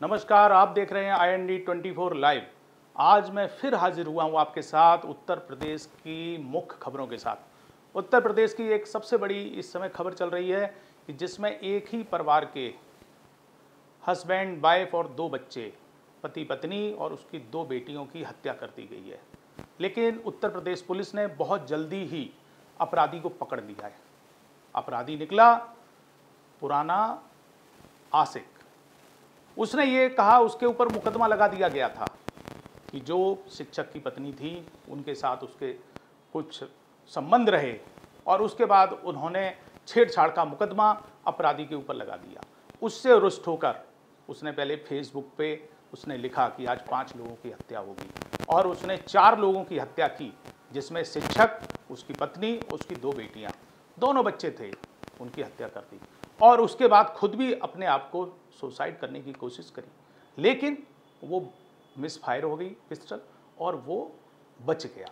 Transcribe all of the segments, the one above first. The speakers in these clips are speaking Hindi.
नमस्कार, आप देख रहे हैं IND24 लाइव। आज मैं फिर हाजिर हुआ हूं आपके साथ उत्तर प्रदेश की मुख्य खबरों के साथ। उत्तर प्रदेश की एक सबसे बड़ी इस समय खबर चल रही है कि जिसमें एक ही परिवार के हस्बैंड, वाइफ और 2 बच्चे, पति पत्नी और उसकी 2 बेटियों की हत्या कर दी गई है। लेकिन उत्तर प्रदेश पुलिस ने बहुत जल्दी ही अपराधी को पकड़ लिया है। अपराधी निकला पुराना आशिक। उसने ये कहा, उसके ऊपर मुकदमा लगा दिया गया था कि जो शिक्षक की पत्नी थी उनके साथ उसके कुछ संबंध रहे और उसके बाद उन्होंने छेड़छाड़ का मुकदमा अपराधी के ऊपर लगा दिया। उससे रुष्ट होकर उसने पहले फेसबुक पे उसने लिखा कि आज 5 लोगों की हत्या होगी और उसने 4 लोगों की हत्या की, जिसमें शिक्षक, उसकी पत्नी, उसकी 2 बेटियां, दोनों बच्चे थे, उनकी हत्या कर दी। और उसके बाद खुद भी अपने आप को सुसाइड करने की कोशिश करी, लेकिन वो मिसफायर हो गई पिस्टल और वो बच गया।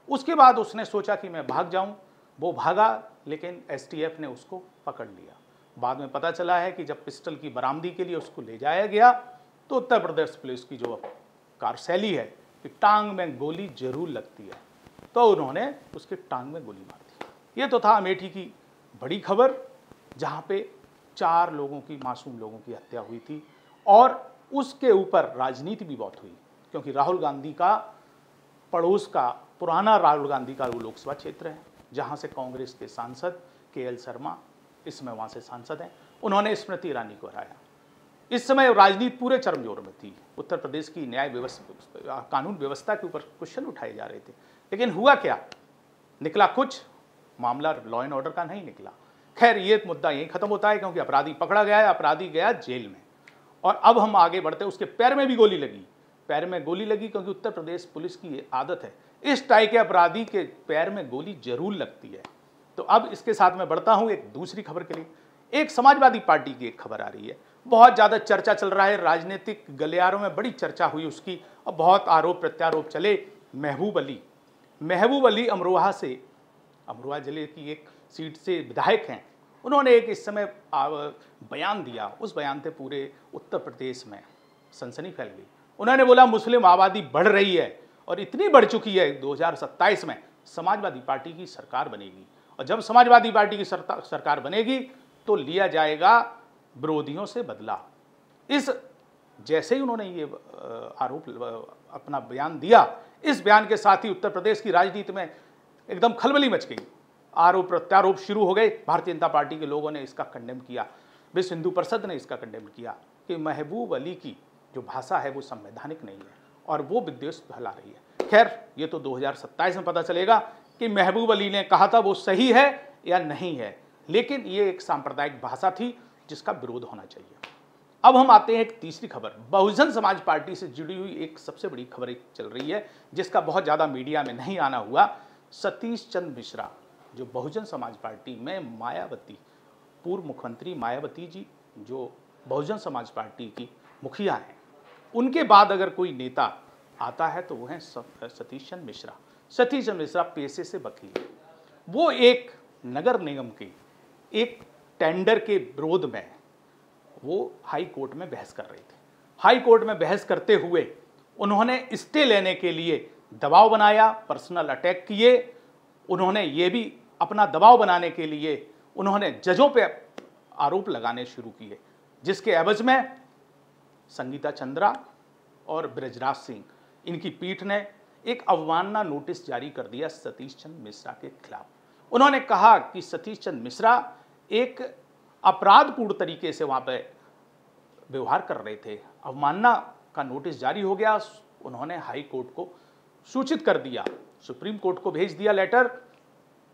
उसके बाद उसने सोचा कि मैं भाग जाऊं। वो भागा, लेकिन STF ने उसको पकड़ लिया। बाद में पता चला है कि जब पिस्टल की बरामदी के लिए उसको ले जाया गया तो उत्तर प्रदेश पुलिस की जो कार्यशैली है कि टांग में गोली जरूर लगती है, तो उन्होंने उसके टांग में गोली मार दी। ये तो था अमेठी की बड़ी खबर, जहाँ पे 4 लोगों की, मासूम लोगों की हत्या हुई थी और उसके ऊपर राजनीति भी बहुत हुई, क्योंकि राहुल गांधी का पड़ोस का, पुराना राहुल गांधी का वो लोकसभा क्षेत्र है जहाँ से कांग्रेस के सांसद KL शर्मा इसमें वहाँ से सांसद हैं, उन्होंने स्मृति ईरानी को हराया। इस समय राजनीति पूरे चरमजोर में थी। उत्तर प्रदेश की न्याय व्यवस्था, कानून व्यवस्था के ऊपर क्वेश्चन उठाए जा रहे थे, लेकिन हुआ क्या? निकला कुछ, मामला लॉ एंड ऑर्डर का नहीं निकला। खैर, ये मुद्दा यहीं खत्म होता है, क्योंकि अपराधी पकड़ा गया है, अपराधी गया जेल में। और अब हम आगे बढ़ते, उसके पैर में भी गोली लगी। पैर में गोली लगी क्योंकि उत्तर प्रदेश पुलिस की ये आदत है, इस टाइप के अपराधी के पैर में गोली जरूर लगती है। तो अब इसके साथ मैं बढ़ता हूं एक दूसरी खबर के लिए। एक समाजवादी पार्टी की एक खबर आ रही है, बहुत ज्यादा चर्चा चल रहा है, राजनीतिक गलियारों में बड़ी चर्चा हुई उसकी और बहुत आरोप प्रत्यारोप चले। महबूब अली अमरोहा से, अमरोहा जिले की एक सीट से विधायक हैं, उन्होंने एक इस समय बयान दिया। उस बयान से पूरे उत्तर प्रदेश में सनसनी फैल गई। उन्होंने बोला मुस्लिम आबादी बढ़ रही है और इतनी बढ़ चुकी है 2027 में समाजवादी पार्टी की सरकार बनेगी, और जब समाजवादी पार्टी की सरकार बनेगी तो लिया जाएगा विरोधियों से बदला। इस जैसे ही उन्होंने ये आरोप अपना बयान दिया, इस बयान के साथ ही उत्तर प्रदेश की राजनीति में एकदम खलबली मच गई। आरोप प्रत्यारोप शुरू हो गए। भारतीय जनता पार्टी के लोगों ने इसका कंडेम किया, विश्व हिंदू परिषद ने इसका कंडेम किया कि महबूब अली की जो भाषा है वो संवैधानिक नहीं है और वो विद्वेष फैला रही है। खैर, ये तो 2027 में पता चलेगा कि महबूब अली ने कहा था वो सही है या नहीं है, लेकिन ये एक सांप्रदायिक भाषा थी जिसका विरोध होना चाहिए। अब हम आते हैं एक तीसरी खबर। बहुजन समाज पार्टी से जुड़ी हुई एक सबसे बड़ी खबर एक चल रही है, जिसका बहुत ज़्यादा मीडिया में नहीं आना हुआ। सतीश चंद्र मिश्रा, जो बहुजन समाज पार्टी में मायावती, पूर्व मुख्यमंत्री मायावती जी जो बहुजन समाज पार्टी की मुखिया हैं, उनके बाद अगर कोई नेता आता है तो वो हैं सतीश चंद्र मिश्रा। सतीश चंद्र मिश्रा पेशे से वकील। वो एक नगर निगम के एक टेंडर के विरोध में वो हाई कोर्ट में बहस कर रहे थे। हाई कोर्ट में बहस करते हुए उन्होंने स्टे लेने के लिए दबाव बनाया, पर्सनल अटैक किए। उन्होंने ये भी अपना दबाव बनाने के लिए उन्होंने जजों पे आरोप लगाने शुरू किए, जिसके एवज में संगीता चंद्रा और ब्रजराज सिंह, इनकी पीठ ने एक अवमानना नोटिस जारी कर दिया सतीश चंद्र मिश्रा के खिलाफ। उन्होंने कहा कि सतीश चंद्र मिश्रा एक अपराधपूर्ण तरीके से वहाँ पे व्यवहार कर रहे थे। अवमानना का नोटिस जारी हो गया। उन्होंने हाई कोर्ट को सूचित कर दिया, सुप्रीम कोर्ट को भेज दिया लेटर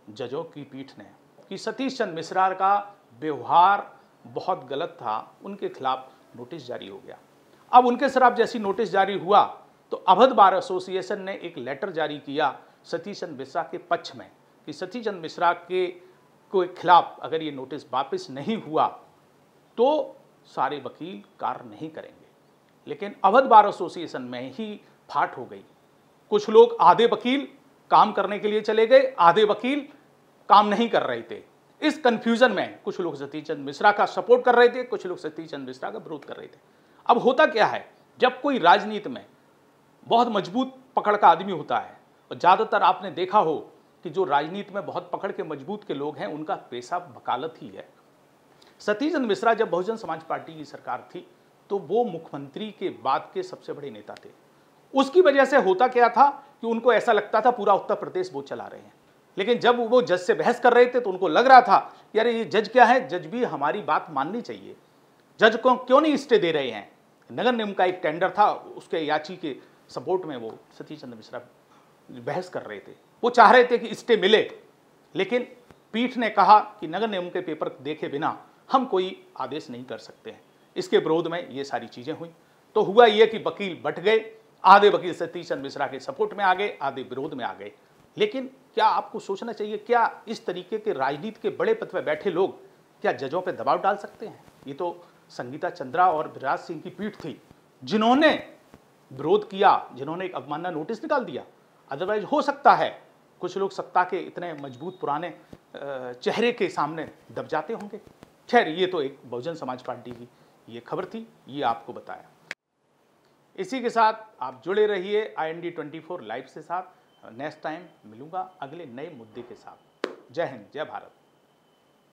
जजों की पीठ ने कि सतीश चंद्र मिश्रा का व्यवहार बहुत गलत था, उनके खिलाफ नोटिस जारी हो गया। अब उनके खिलाफ जैसी नोटिस जारी हुआ तो अवध बार एसोसिएशन ने एक लेटर जारी किया सतीश चंद्र मिश्रा के पक्ष में कि सतीश चंद्र मिश्रा के खिलाफ अगर ये नोटिस वापस नहीं हुआ तो सारे वकील कार्य नहीं करेंगे। लेकिन अवध बार एसोसिएशन में ही फाट हो गई। कुछ लोग, आधे वकील काम करने के लिए चले गए, आधे वकील काम नहीं कर रहे थे। इस कंफ्यूजन में कुछ लोग सतीश चंद्र मिश्रा का सपोर्ट कर रहे थे, कुछ लोग सतीश चंद्र मिश्रा का विरोध कर रहे थे। अब होता क्या है, जब कोई राजनीति में बहुत मजबूत पकड़ का आदमी होता है, और ज़्यादातर आपने देखा हो कि जो राजनीति में बहुत पकड़ के मजबूत के लोग हैं उनका पेशा वकालत ही है। सतीश चंद्र मिश्रा जब बहुजन समाज पार्टी की सरकार थी तो वो मुख्यमंत्री के बाद के सबसे बड़े नेता थे। उसकी वजह से होता क्या था कि उनको ऐसा लगता था पूरा उत्तर प्रदेश वो चला रहे हैं, लेकिन जब वो जज से बहस कर रहे थे तो उनको लग रहा था यार ये जज क्या है, जज भी हमारी बात माननी चाहिए, जज को क्यों नहीं स्टे दे रहे हैं। नगर निगम का एक टेंडर था, उसके याची के सपोर्ट में वो सतीश चंद्र मिश्रा बहस कर रहे थे, वो चाह रहे थे कि स्टे मिले, लेकिन पीठ ने कहा कि नगर निगम के पेपर देखे बिना हम कोई आदेश नहीं कर सकते हैं। इसके विरोध में ये सारी चीजें हुई। तो हुआ ये कि वकील बट गए, आधे वकील सतीश चंद्र मिश्रा के सपोर्ट में आ गए, आधे विरोध में आ गए। लेकिन क्या आपको सोचना चाहिए, क्या इस तरीके के राजनीति के बड़े पद पर बैठे लोग क्या जजों पर दबाव डाल सकते हैं? ये तो संगीता चंद्रा और बृहराज सिंह की पीठ थी जिन्होंने विरोध किया, जिन्होंने एक अवमानना नोटिस निकाल दिया। अदरवाइज हो सकता है कुछ लोग सत्ता के इतने मजबूत पुराने चेहरे के सामने दब जाते होंगे। खैर, ये तो एक बहुजन समाज पार्टी की ये खबर थी, ये आपको बताया। इसी के साथ आप जुड़े रहिए IND24 लाइव के साथ। नेक्स्ट टाइम मिलूंगा अगले नए मुद्दे के साथ। जय हिंद, जय भारत।